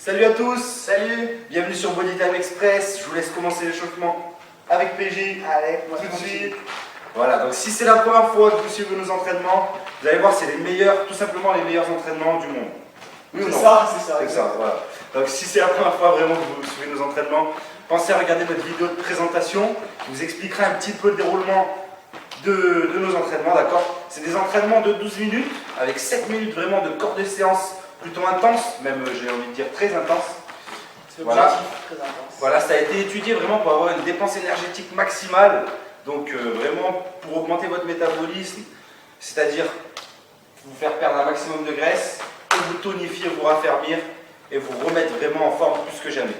Salut à tous, salut, bienvenue sur Body Time Express. Je vous laisse commencer l'échauffement avec PJ. Allez, tout de suite. Voilà, donc si c'est la première fois que vous suivez nos entraînements, vous allez voir, c'est les meilleurs, tout simplement les meilleurs entraînements du monde. Oui ou non? C'est ça. Voilà. Donc si c'est la première fois vraiment que vous suivez nos entraînements, pensez à regarder notre vidéo de présentation qui vous expliquera un petit peu le déroulement de nos entraînements, d'accord? C'est des entraînements de 12 minutes avec 7 minutes vraiment de corps de séance plutôt intense, même j'ai envie de dire très intense. Voilà. Très intense. Voilà, ça a été étudié vraiment pour avoir une dépense énergétique maximale, donc vraiment pour augmenter votre métabolisme, c'est-à-dire vous faire perdre un maximum de graisse, et vous tonifier, vous raffermir et vous remettre vraiment en forme plus que jamais.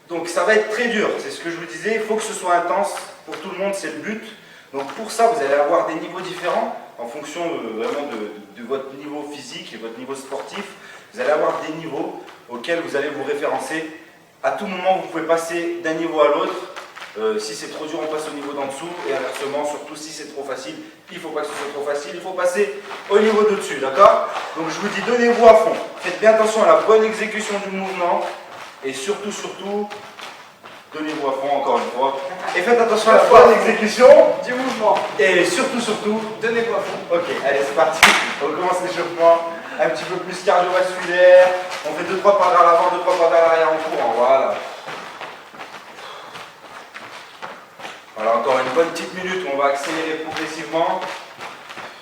Donc ça va être très dur, c'est ce que je vous disais, il faut que ce soit intense pour tout le monde, c'est le but. Donc pour ça, vous allez avoir des niveaux différents en fonction vraiment de votre niveau physique et votre niveau sportif. Vous allez avoir des niveaux auxquels vous allez vous référencer. À tout moment, vous pouvez passer d'un niveau à l'autre. Si c'est trop dur, on passe au niveau d'en dessous. Et inversement, surtout si c'est trop facile, il ne faut pas que ce soit trop facile. Il faut passer au niveau de dessus, d'accord? Donc je vous dis, donnez-vous à fond. Faites bien attention à la bonne exécution du mouvement. Et surtout, donnez-vous à fond encore une fois. Et faites attention à la bonne exécution du mouvement. Et surtout, donnez-vous à fond. Ok, allez, c'est parti. On commence l'échauffement. Un petit peu plus cardiovasculaire. On fait 2-3 pas vers l'avant, 2-3 pas vers l'arrière en courant. Voilà. Voilà, encore une bonne petite minute où on va accélérer progressivement.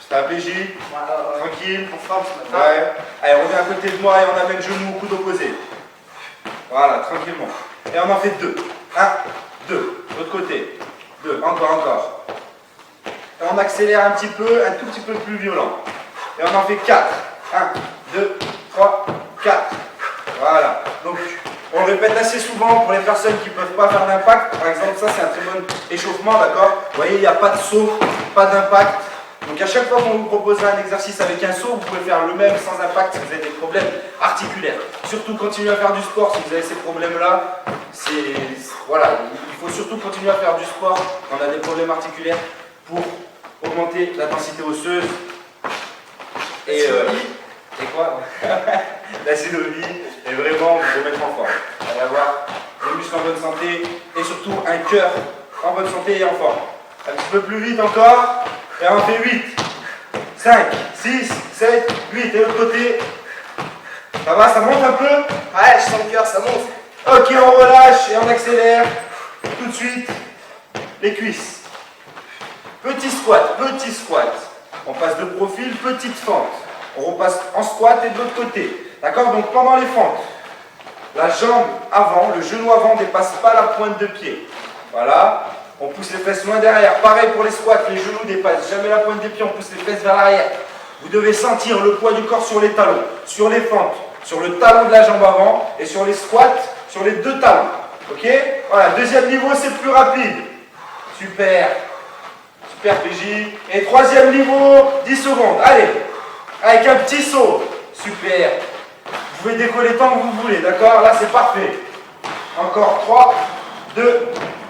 C'est un PJ. Tranquille. On frappe ce matin. Ouais. Allez, on vient à côté de moi et on amène genou au coude opposé. Voilà, tranquillement. Et on en fait 2. 1, 2. L'autre côté. 2. Encore. Et on accélère un petit peu, un tout petit peu plus violent. Et on en fait 4. 1, 2, 3, 4. Voilà. Donc, on le répète assez souvent pour les personnes qui ne peuvent pas faire d'impact. Par exemple, ça, c'est un très bon échauffement, d'accord? Vous voyez, il n'y a pas de saut, pas d'impact. Donc, à chaque fois qu'on vous proposera un exercice avec un saut, vous pouvez faire le même sans impact si vous avez des problèmes articulaires. Surtout, continuez à faire du sport si vous avez ces problèmes-là. Voilà, il faut surtout continuer à faire du sport quand on a des problèmes articulaires pour augmenter la densité osseuse. Et quoi? La synovie et vraiment vous remettre en forme. Vous allez avoir des muscles en bonne santé et surtout un cœur en bonne santé et en forme. Un petit peu plus vite encore. Et on fait 8, 5, 6, 7, 8. Et l'autre côté. Ça va, ça monte un peu? Ouais, je sens le cœur, ça monte. Ok, on relâche et on accélère. Tout de suite, les cuisses. Petit squat. On passe de profil, petite fente. On repasse en squat et de l'autre côté. D'accord? Donc pendant les fentes, la jambe avant, le genou avant ne dépasse pas la pointe de pied. Voilà. On pousse les fesses loin derrière. Pareil pour les squats, les genoux ne dépassent jamais la pointe des pieds, on pousse les fesses vers l'arrière. Vous devez sentir le poids du corps sur les talons, sur les fentes, sur le talon de la jambe avant et sur les squats, sur les deux talons. Ok? Voilà, deuxième niveau, c'est plus rapide. Super PJ. Et troisième niveau, 10 secondes. Allez, avec un petit saut. Super. Vous pouvez décoller tant que vous voulez, d'accord? Là, c'est parfait. Encore 3, 2,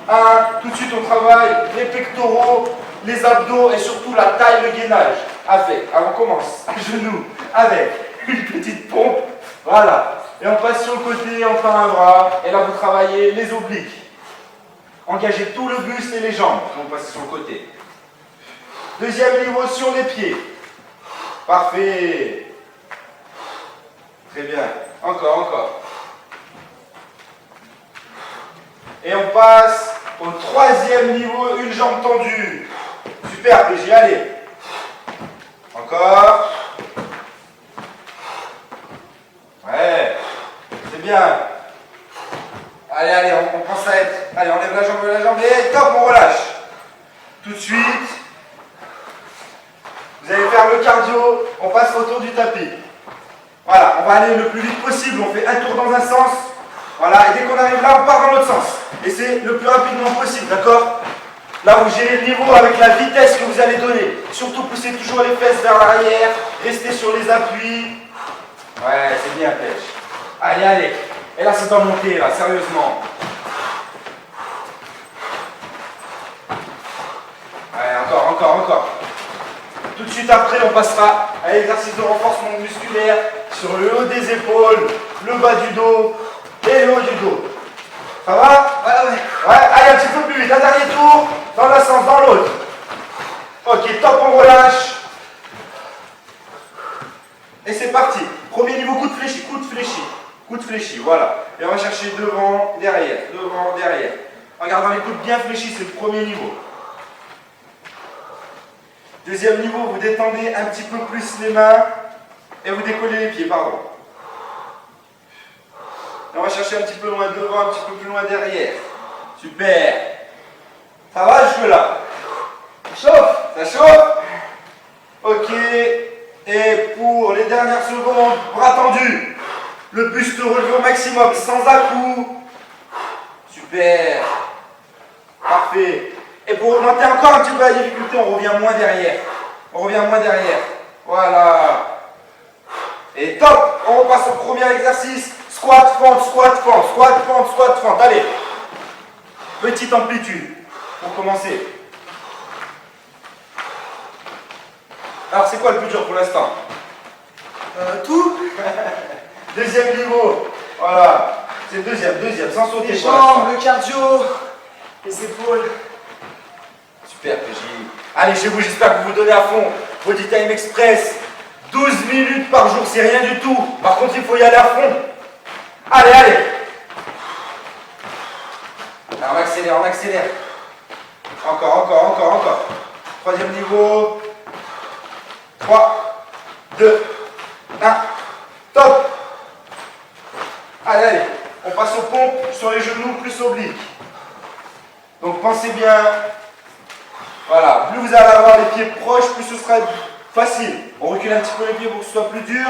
1. Tout de suite, on travaille les pectoraux, les abdos et surtout la taille, le gainage. Alors, on commence à genoux avec une petite pompe. Voilà. Et on passe sur le côté, on tend un bras. Et là, vous travaillez les obliques. Engagez tout le buste et les jambes. On passe sur le côté. Deuxième niveau sur les pieds. Parfait. Très bien. Encore. Et on passe au troisième niveau, une jambe tendue. Super, PJ, allez. Encore. Ouais. C'est bien. Allez, on pense à être. Allez, on lève la jambe. Et top, on relâche. Tout de suite. Vous allez faire le cardio, on passe autour du tapis. Voilà, on va aller le plus vite possible, on fait un tour dans un sens. Voilà, et dès qu'on arrive là, on part dans l'autre sens. Et c'est le plus rapidement possible, d'accord? Là, vous gérez le niveau avec la vitesse que vous allez donner. Surtout, poussez toujours les fesses vers l'arrière, restez sur les appuis. Ouais, c'est bien, pêche. Allez. Et là, c'est en montée, là, sérieusement. Ouais, encore. Tout de suite après, on passera à l'exercice de renforcement musculaire sur le haut des épaules. le bas du dos et le haut du dos. Ça va? Ouais, ouais. Ouais, allez, un petit peu plus vite. Un dernier tour, dans le sens, dans l'autre. Ok, top, on relâche. Et c'est parti. Premier niveau, coup de fléchi, coup de fléchi. Coup de fléchi, voilà. Et on va chercher devant, derrière, devant, derrière. En gardant les coudes bien fléchis, c'est le premier niveau. Deuxième niveau, vous détendez un petit peu plus les mains et vous décollez les pieds, pardon. Et on va chercher un petit peu loin devant, un petit peu plus loin derrière. Super. Ça va jusque-là? Ça chauffe? Ça chauffe? Ok. Et pour les dernières secondes, bras tendus. Le buste relevé au maximum, sans à-coups. Super. Parfait. Et pour augmenter encore un petit peu la difficulté, on revient moins derrière. On revient moins derrière. Voilà. Et top. On repasse au premier exercice. Squat, fente, squat, fente, squat, fente, squat, fente. Allez. Petite amplitude pour commencer. Alors, c'est quoi le plus dur pour l'instant? Tout. Deuxième niveau. Voilà. C'est deuxième, sans sauter. Les pour l'instant. jambes, le cardio, les épaules. Super, PJ. Allez, chez vous, j'espère que vous vous donnez à fond. Body Time Express. 12 minutes par jour, c'est rien du tout. Par contre, il faut y aller à fond. Allez, allez. Alors, on accélère, on accélère. Encore, encore, encore, encore. Troisième niveau. 3, 2, 1. Top. Allez, allez. On passe aux pompes sur les genoux plus obliques. Donc, pensez bien. Voilà, plus vous allez avoir les pieds proches, plus ce sera facile. On recule un petit peu les pieds pour que ce soit plus dur.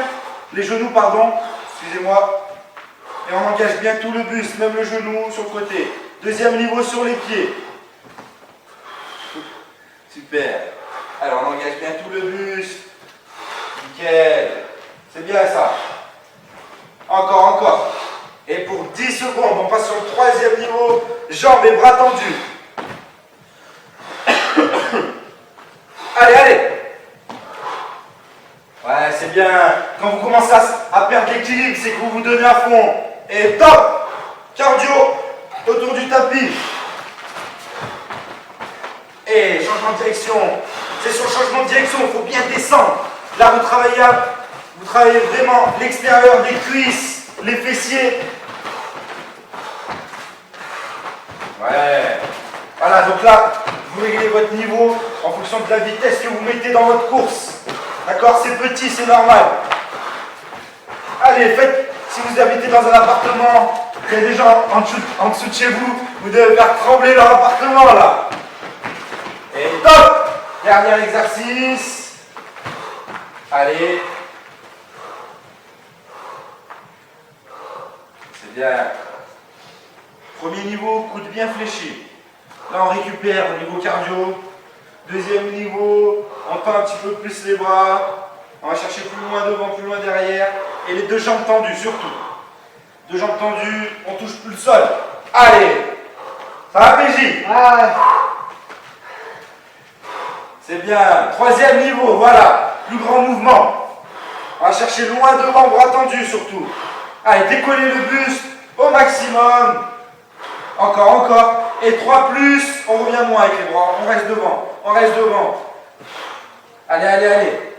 Les genoux, pardon, excusez-moi. Et on engage bien tout le buste, même le genou sur le côté. Deuxième niveau sur les pieds. Super. Alors on engage bien tout le buste. Nickel. C'est bien ça. Encore, encore. Et pour 10 secondes, on passe sur le troisième niveau. Jambes et bras tendus. Allez, allez. Ouais, c'est bien. Quand vous commencez à perdre l'équilibre, c'est que vous vous donnez à fond. Et top. Cardio autour du tapis. Et changement de direction. C'est sur le changement de direction, il faut bien descendre. Là, vous travaillez vraiment l'extérieur des cuisses, les fessiers. Ouais. Voilà, donc là, vous réglez votre niveau en fonction de la vitesse que vous mettez dans votre course. D'accord? C'est petit, c'est normal. Allez, faites, si vous habitez dans un appartement, il y a des gens en dessous de chez vous, vous devez faire trembler leur appartement là. Et top! Dernier exercice. Allez. C'est bien. Premier niveau, coude bien fléchi. Là, on récupère au niveau cardio. Deuxième niveau, on tend un petit peu plus les bras. On va chercher plus loin devant, plus loin derrière. Et les deux jambes tendues, surtout. Deux jambes tendues, on touche plus le sol. Allez! Ça va, PJ? Ah, C'est bien. Troisième niveau, voilà. Plus grand mouvement. On va chercher loin devant, bras tendus surtout. Allez, décoller le buste au maximum. Encore, encore. Et 3 plus, on revient moins avec les bras. On reste devant. On reste devant. Allez, allez, allez.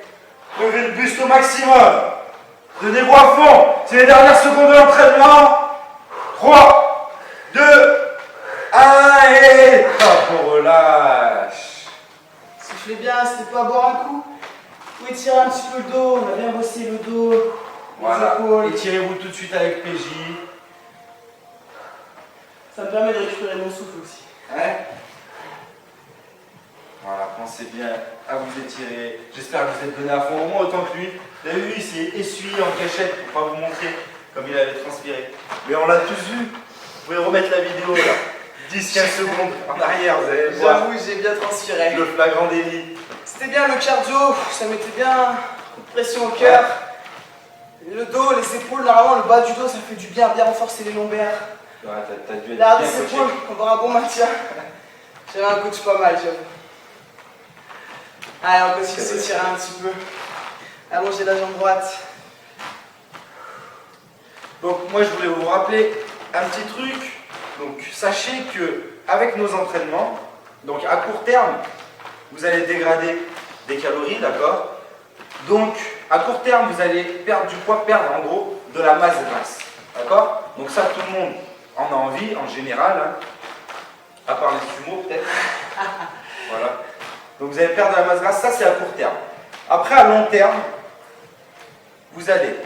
Levez le buste au maximum. Donnez-vous à fond. C'est les dernières secondes de l'entraînement. 3, 2, 1 et top, on relâche. soufflez bien, c'était pas boire un coup. Vous étirez un petit peu le dos, on a bien bossé le dos, les Voilà. épaules. Étirez-vous tout de suite avec PJ. Ça me permet de récupérer mon souffle aussi. Ouais. Voilà, pensez bien à vous étirer. J'espère que vous êtes donné à fond, au moins autant que lui. Vous avez vu, il s'est essuyé en cachette pour pas vous montrer comme il avait transpiré. Mais on l'a tous vu. Vous pouvez remettre la vidéo là. 10-15 secondes en arrière, vous allez voir. J'avoue, j'ai bien transpiré. Le flagrant délit. C'était bien le cardio, ça mettait bien un coup de pression au cœur. Le dos, les épaules, normalement le bas du dos, ça fait du bien, bien renforcer les lombaires. Ouais, t'as dû être L'arrière bien des coaché. épaules, on va avoir un bon maintien. J'avais un coach pas mal, j'avoue. Allez, on continue de s'étirer un petit peu. Allongez la jambe droite. Donc moi je voulais vous rappeler un petit truc. Donc sachez que avec nos entraînements, donc à court terme, vous allez dégrader des calories, d'accord? Donc à court terme, vous allez perdre du poids, perdre en gros de la masse grasse, d'accord? Donc ça tout le monde en a envie en général, hein, à part les sumo peut-être. Voilà. Donc vous allez perdre de la masse grasse, ça c'est à court terme. Après à long terme, vous allez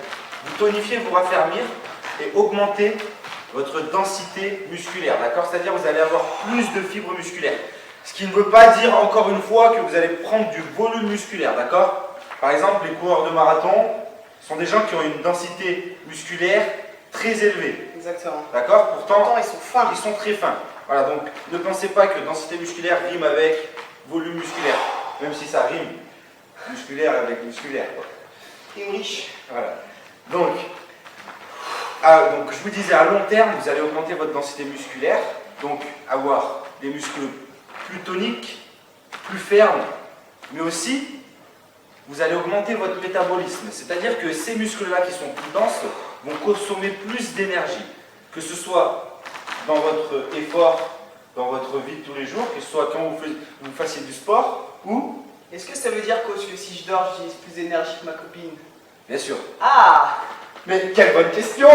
vous tonifier, vous raffermir et augmenter votre densité musculaire, d'accord? C'est-à-dire vous allez avoir plus de fibres musculaires. Ce qui ne veut pas dire encore une fois que vous allez prendre du volume musculaire, d'accord? Par exemple, les coureurs de marathon sont des gens qui ont une densité musculaire très élevée. Exactement. D'accord? Pourtant, Ils sont fins. ils sont très fins. Voilà, donc ne pensez pas que densité musculaire rime avec volume musculaire, même si ça rime musculaire avec musculaire, quoi. Et riche. Voilà. Donc, je vous disais, à long terme, vous allez augmenter votre densité musculaire, donc avoir des muscles plus toniques, plus fermes, mais aussi, vous allez augmenter votre métabolisme. C'est-à-dire que ces muscles-là qui sont plus denses vont consommer plus d'énergie, que ce soit dans votre effort, dans votre vie de tous les jours, que ce soit quand vous fassiez du sport ou... Est-ce que ça veut dire, coach, que si je dors, j'utilise plus d'énergie que ma copine? Bien sûr. Ah! Mais quelle bonne question!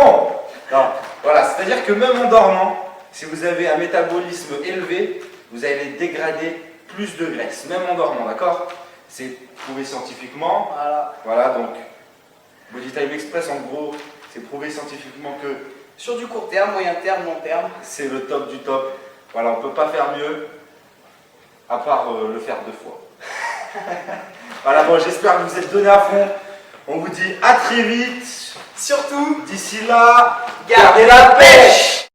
Non, voilà, c'est-à-dire que même en dormant, si vous avez un métabolisme élevé, vous allez dégrader plus de graisse, même en dormant, d'accord? C'est prouvé scientifiquement. Voilà. Voilà, donc, Body Time Express, en gros, c'est prouvé scientifiquement que Sur du court terme, moyen terme, long terme. c'est le top du top. Voilà, on ne peut pas faire mieux, à part le faire 2 fois. Voilà, bon, j'espère que vous êtes donnés à fond. On vous dit à très vite. Surtout, D'ici là, gardez la pêche!